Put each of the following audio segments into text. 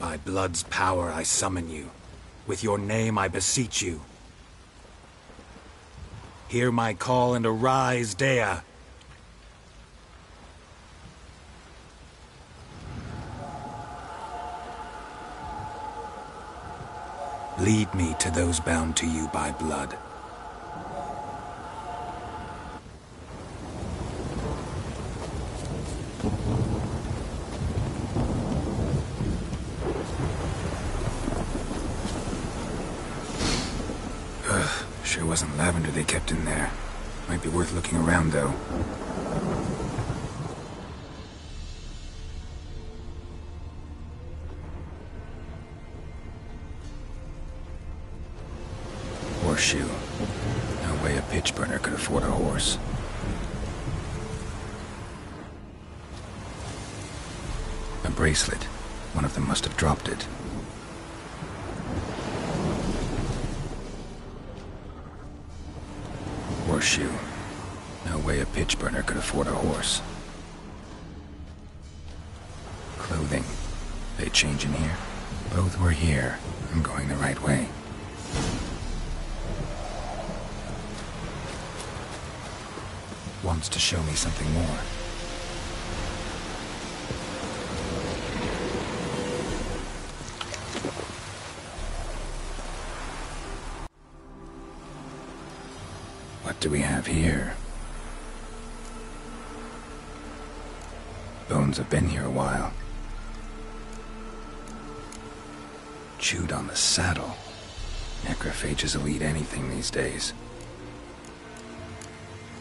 By blood's power I summon you. With your name I beseech you. Hear my call and arise, Dea. Lead me to those bound to you by blood. Sure wasn't lavender they kept in there. Might be worth looking around, though. Horseshoe. No way a pitch burner could afford a horse. A bracelet. One of them must have dropped it. Horseshoe. No way a pitch burner could afford a horse. Clothing. They change in here? Both were here. I'm going the right way. Wants to show me something more. What do we have here? Bones have been here a while. Chewed on the saddle. Necrophages will eat anything these days.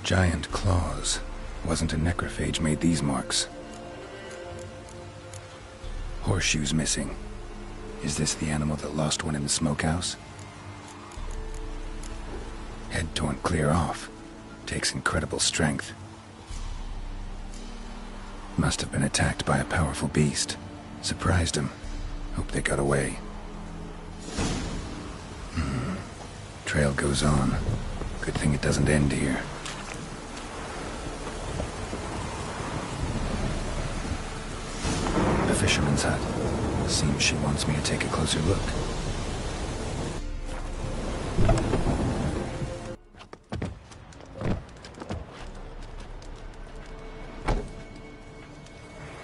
Giant claws. Wasn't a necrophage made these marks. Horseshoes missing. Is this the animal that lost one in the smokehouse? Head torn clear off. Takes incredible strength. Must have been attacked by a powerful beast. Surprised him. Hope they got away. Trail goes on. Good thing it doesn't end here. A fisherman's hut. Seems she wants me to take a closer look.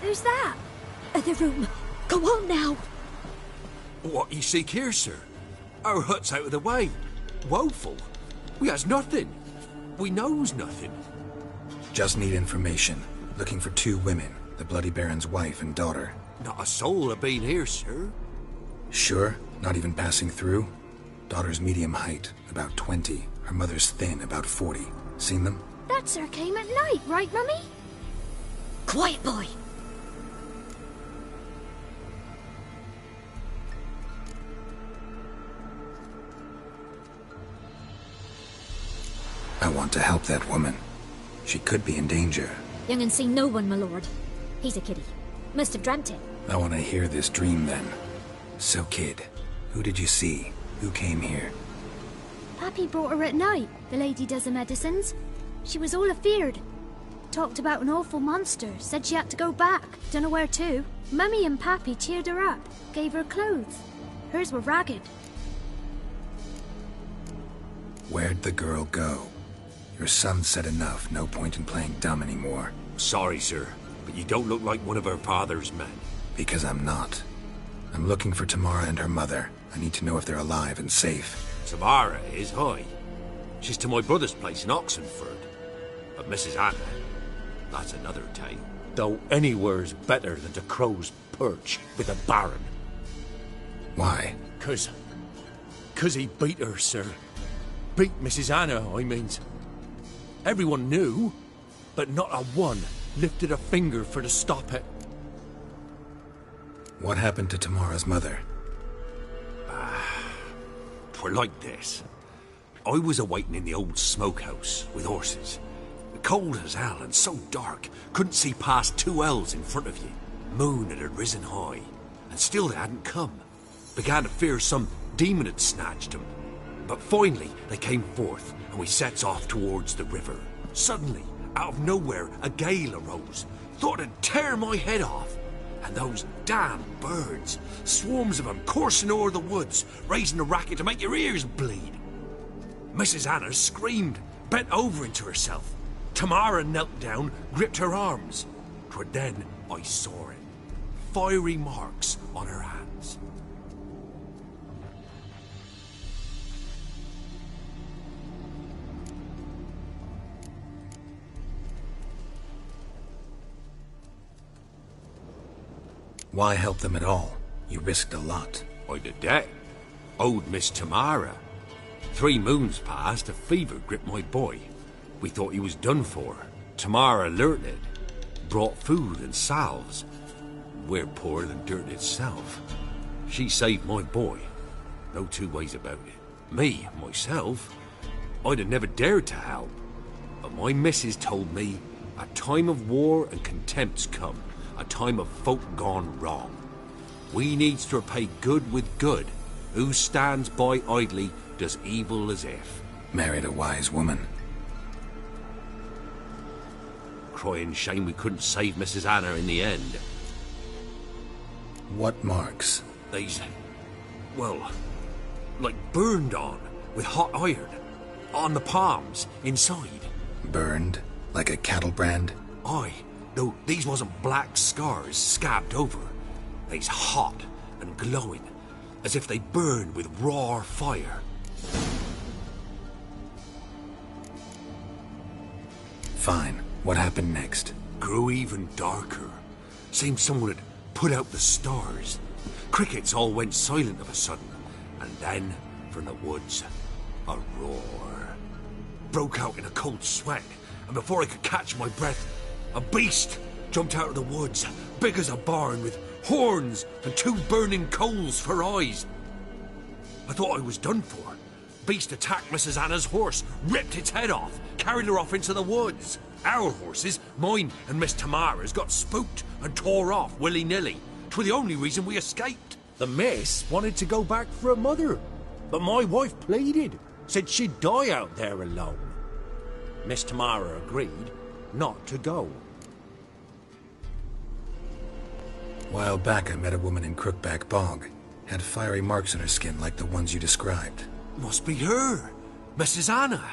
Who's that? The room. Go on now. What you seek here, sir? Our hut's out of the way. Woeful. We has nothing. We knows nothing. Just need information. Looking for 2 women. The Bloody Baron's wife and daughter. Not a soul have been here, sir. Sure? Not even passing through? Daughter's medium height, about 20. Her mother's thin, about 40. Seen them? That sir came at night, right, Mummy? Quiet, boy. I want to help that woman. She could be in danger. Young and seen no one, my lord. He's a kiddie. Must have dreamt it. I want to hear this dream then. So kid, who did you see? Who came here? Pappy brought her at night. The lady does the medicines. She was all afeared. Talked about an awful monster. Said she had to go back. Dunno where to. Mummy and Pappy cheered her up. Gave her clothes. Hers were ragged. Where'd the girl go? Your son said enough. No point in playing dumb anymore. Sorry, sir, but you don't look like one of our father's men. Because I'm not. I'm looking for Tamara and her mother. I need to know if they're alive and safe. Tamara is, hi. She's to my brother's place in Oxenford. But Mrs. Anna, that's another tale. Though anywhere's better than to crow's perch with a baron. Why? 'Cause he beat her, sir. Beat Mrs. Anna, I means. Everyone knew, but not a one lifted a finger for to stop it. What happened to Tamara's mother? 'Twere like this. I was awaiting in the old smokehouse with horses. Cold as hell and so dark, couldn't see past 2 ells in front of you. Moon had risen high, and still they hadn't come. Began to fear some demon had snatched them. But finally, they came forth, and we sets off towards the river. Suddenly, out of nowhere, a gale arose. Thought it'd tear my head off. And those damn birds, swarms of them coursing o'er the woods, raising a racket to make your ears bleed. Mrs. Anna screamed, bent over into herself. Tamara knelt down, gripped her arms. 'Twere then I saw it. Fiery marks on her hands. Why help them at all? You risked a lot. I'd a debt. Owed Miss Tamara. 3 moons passed, a fever gripped my boy. We thought he was done for. Tamara alerted. Brought food and salves. We're poorer than dirt itself. She saved my boy. No 2 ways about it. Me, myself, I'd have never dared to help. But my missus told me a time of war and contempt's come. A time of folk gone wrong. We needs to repay good with good. Who stands by idly does evil as if. Married a wise woman. Crying shame we couldn't save Mrs. Anna in the end. What marks? They's, well, like burned on with hot iron. On the palms, inside. Burned? Like a cattle brand? Aye. No, these wasn't black scars scabbed over. They's hot and glowing, as if they burned with raw fire. Fine. What happened next? Grew even darker. Seemed someone had put out the stars. Crickets all went silent of a sudden, and then, from the woods, a roar. Broke out in a cold sweat, and before I could catch my breath, a beast jumped out of the woods, big as a barn, with horns and 2 burning coals for eyes. I thought I was done for. Beast attacked Mrs. Anna's horse, ripped its head off, carried her off into the woods. Our horses, mine and Miss Tamara's, got spooked and tore off willy-nilly. 'Twere the only reason we escaped. The miss wanted to go back for her mother, but my wife pleaded, said she'd die out there alone. Miss Tamara agreed not to go. While back I met a woman in Crookback Bog. Had fiery marks on her skin like the ones you described. Must be her, Mrs. Anna.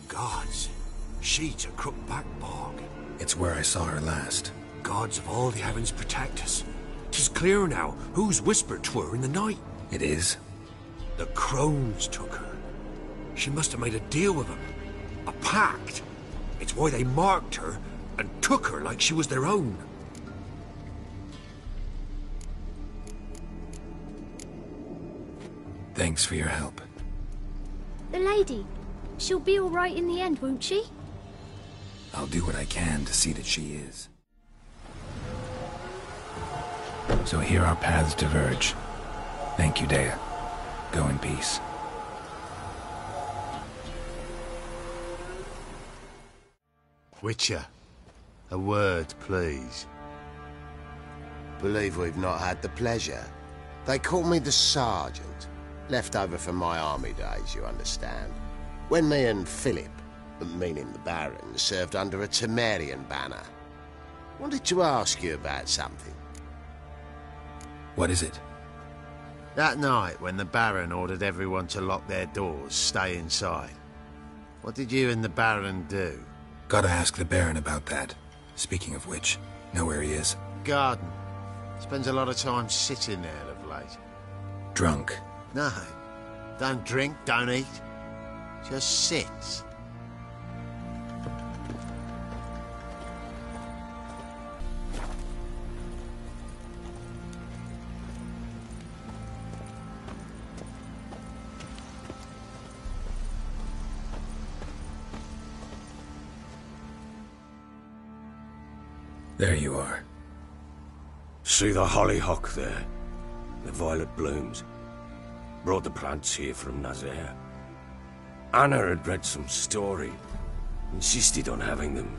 Gods, she's a Crookback Bog. It's where I saw her last. Gods of all the heavens protect us. 'Tis clear now who's whispered 'twere in the night. It is? The crones took her. She must have made a deal with them. A pact. It's why they marked her and took her like she was their own. Thanks for your help. The lady, she'll be all right in the end, won't she? I'll do what I can to see that she is. So here our paths diverge. Thank you, Dea. Go in peace. Witcher, a word, please. Believe we've not had the pleasure. They call me the Sergeant. Left over from my army days, you understand. When me and Philip, meaning the Baron, served under a Temerian banner. Wanted to ask you about something. What is it? That night when the Baron ordered everyone to lock their doors, stay inside. What did you and the Baron do? Gotta ask the Baron about that. Speaking of which, know where he is? Garden. Spends a lot of time sitting there of late. Drunk. No. Don't drink, don't eat. Just sits. There you are. See the hollyhock there? The violet blooms. Brought the plants here from Nazaire. Anna had read some story. Insisted on having them.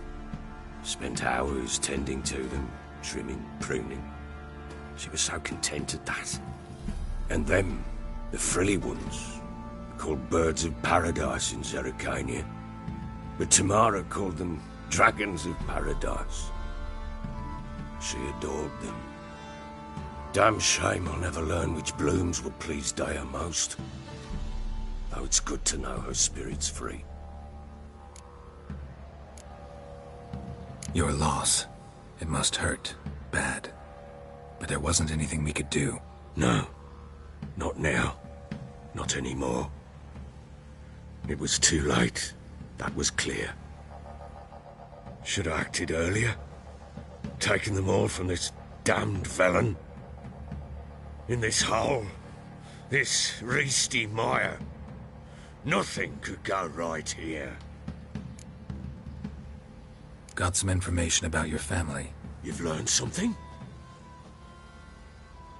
Spent hours tending to them, trimming, pruning. She was so content at that. And them, the frilly ones, called birds of paradise in Zerrikania, but Tamara called them dragons of paradise. She adored them. Damn shame I'll never learn which blooms will please Dea most. Though it's good to know her spirit's free. Your loss. It must hurt. Bad. But there wasn't anything we could do. No. Not now. Not anymore. It was too late. That was clear. Should have acted earlier. Taken them all from this damned felon. In this hole. This reesty mire. Nothing could go right here. Got some information about your family. You've learned something?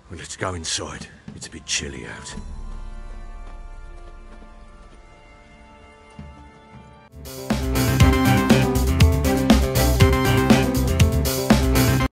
Well, let's go inside. It's a bit chilly out.